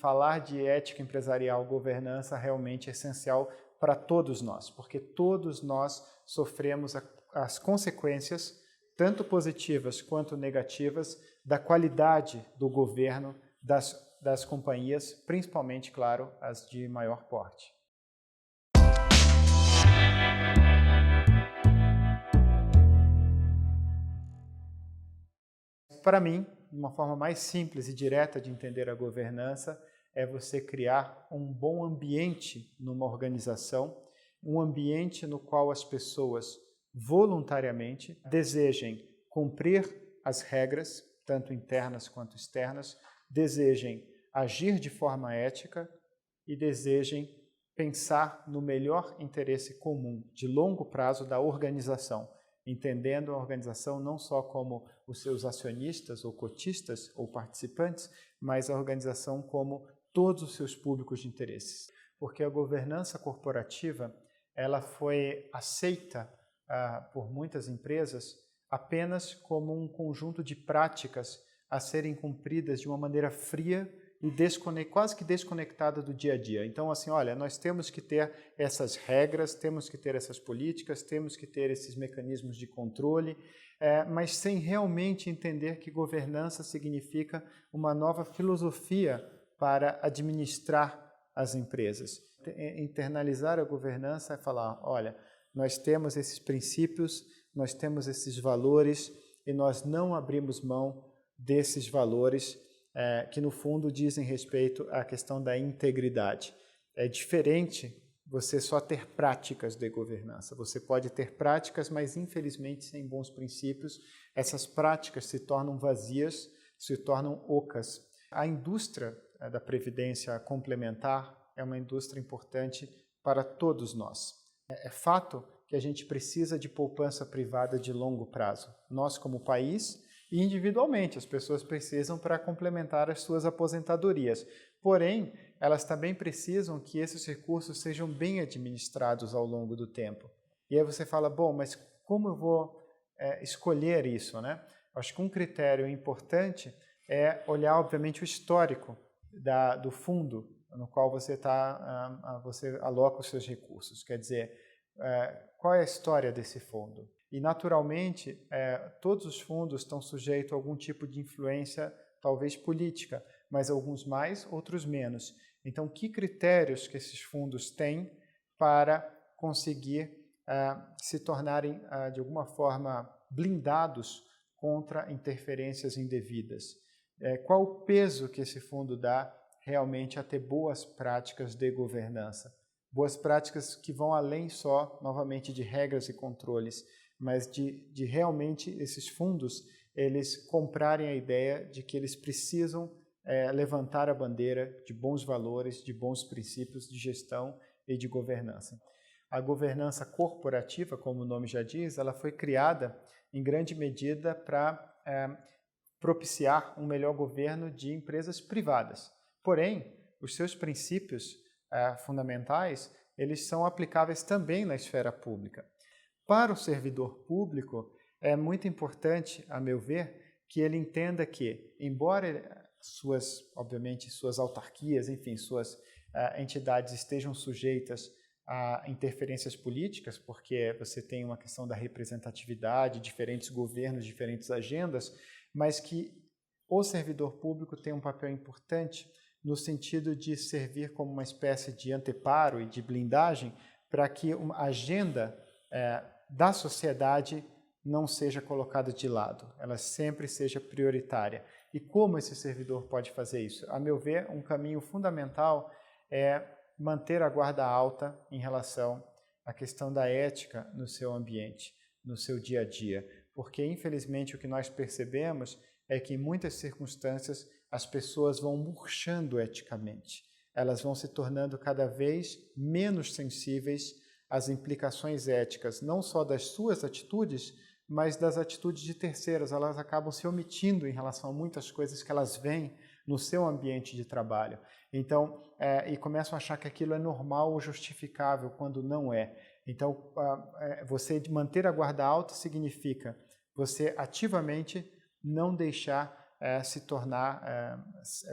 Falar de ética empresarial, governança, realmente é essencial para todos nós, porque todos nós sofremos as consequências, tanto positivas quanto negativas, da qualidade do governo das companhias, principalmente, claro, as de maior porte. Para mim, uma forma mais simples e direta de entender a governança é você criar um bom ambiente numa organização, um ambiente no qual as pessoas voluntariamente desejem cumprir as regras, tanto internas quanto externas, desejem agir de forma ética e desejem pensar no melhor interesse comum de longo prazo da organização, entendendo a organização não só como os seus acionistas ou cotistas ou participantes, mas a organização como todos os seus públicos de interesses. Porque a governança corporativa ela foi aceita por muitas empresas apenas como um conjunto de práticas a serem cumpridas de uma maneira fria e quase que desconectada do dia a dia. Então, assim, olha, nós temos que ter essas regras, temos que ter essas políticas, temos que ter esses mecanismos de controle, mas sem realmente entender que governança significa uma nova filosofia para administrar as empresas. Internalizar a governança é falar, olha, nós temos esses princípios, nós temos esses valores e nós não abrimos mão desses valores que no fundo dizem respeito à questão da integridade. É diferente você só ter práticas de governança. Você pode ter práticas, mas infelizmente sem bons princípios, essas práticas se tornam vazias, se tornam ocas. A indústria da previdência complementar é uma indústria importante para todos nós. É fato que a gente precisa de poupança privada de longo prazo. Nós, como país, e individualmente, as pessoas precisam para complementar as suas aposentadorias. Porém, elas também precisam que esses recursos sejam bem administrados ao longo do tempo. E aí você fala, bom, mas como eu vou escolher isso, né? Acho que um critério importante é olhar, obviamente, o histórico do fundo no qual você aloca os seus recursos. Quer dizer, qual é a história desse fundo? E, naturalmente, todos os fundos estão sujeitos a algum tipo de influência, talvez política, mas alguns mais, outros menos. Então, que critérios que esses fundos têm para conseguir se tornarem, de alguma forma, blindados contra interferências indevidas? Qual o peso que esse fundo dá realmente a ter boas práticas de governança? Boas práticas que vão além só, novamente, de regras e controles, mas de realmente esses fundos eles comprarem a ideia de que eles precisam levantar a bandeira de bons valores, de bons princípios de gestão e de governança. A governança corporativa, como o nome já diz, ela foi criada em grande medida para propiciar um melhor governo de empresas privadas. Porém, os seus princípios fundamentais, eles são aplicáveis também na esfera pública. Para o servidor público, é muito importante, a meu ver, que ele entenda que, embora obviamente, suas autarquias, enfim, suas entidades estejam sujeitas a interferências políticas, porque você tem uma questão da representatividade, diferentes governos, diferentes agendas, mas que o servidor público tem um papel importante no sentido de servir como uma espécie de anteparo e de blindagem para que uma agenda da sociedade não seja colocada de lado, ela sempre seja prioritária. E como esse servidor pode fazer isso? A meu ver, um caminho fundamental é manter a guarda alta em relação à questão da ética no seu ambiente, no seu dia a dia, porque infelizmente o que nós percebemos é que em muitas circunstâncias as pessoas vão murchando eticamente, elas vão se tornando cada vez menos sensíveis às implicações éticas, não só das suas atitudes, mas das atitudes de terceiros. Elas acabam se omitindo em relação a muitas coisas que elas veem no seu ambiente de trabalho. Então, e começam a achar que aquilo é normal ou justificável, quando não é. Então, você manter a guarda alta significa você ativamente não deixar se tornar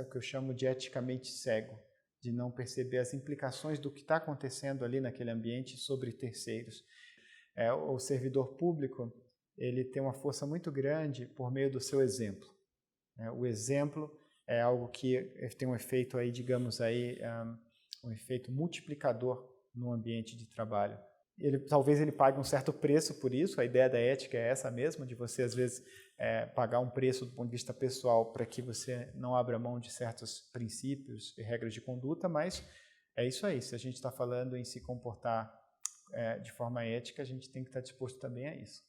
o que eu chamo de eticamente cego, de não perceber as implicações do que está acontecendo ali naquele ambiente sobre terceiros. O servidor público, ele tem uma força muito grande por meio do seu exemplo. O exemplo é algo que tem um efeito aí, digamos aí, um efeito multiplicador no ambiente de trabalho. Talvez ele pague um certo preço por isso, a ideia da ética é essa mesmo, de você às vezes pagar um preço do ponto de vista pessoal para que você não abra mão de certos princípios e regras de conduta, mas é isso aí, se a gente está falando em se comportar de forma ética, a gente tem que estar disposto também a isso.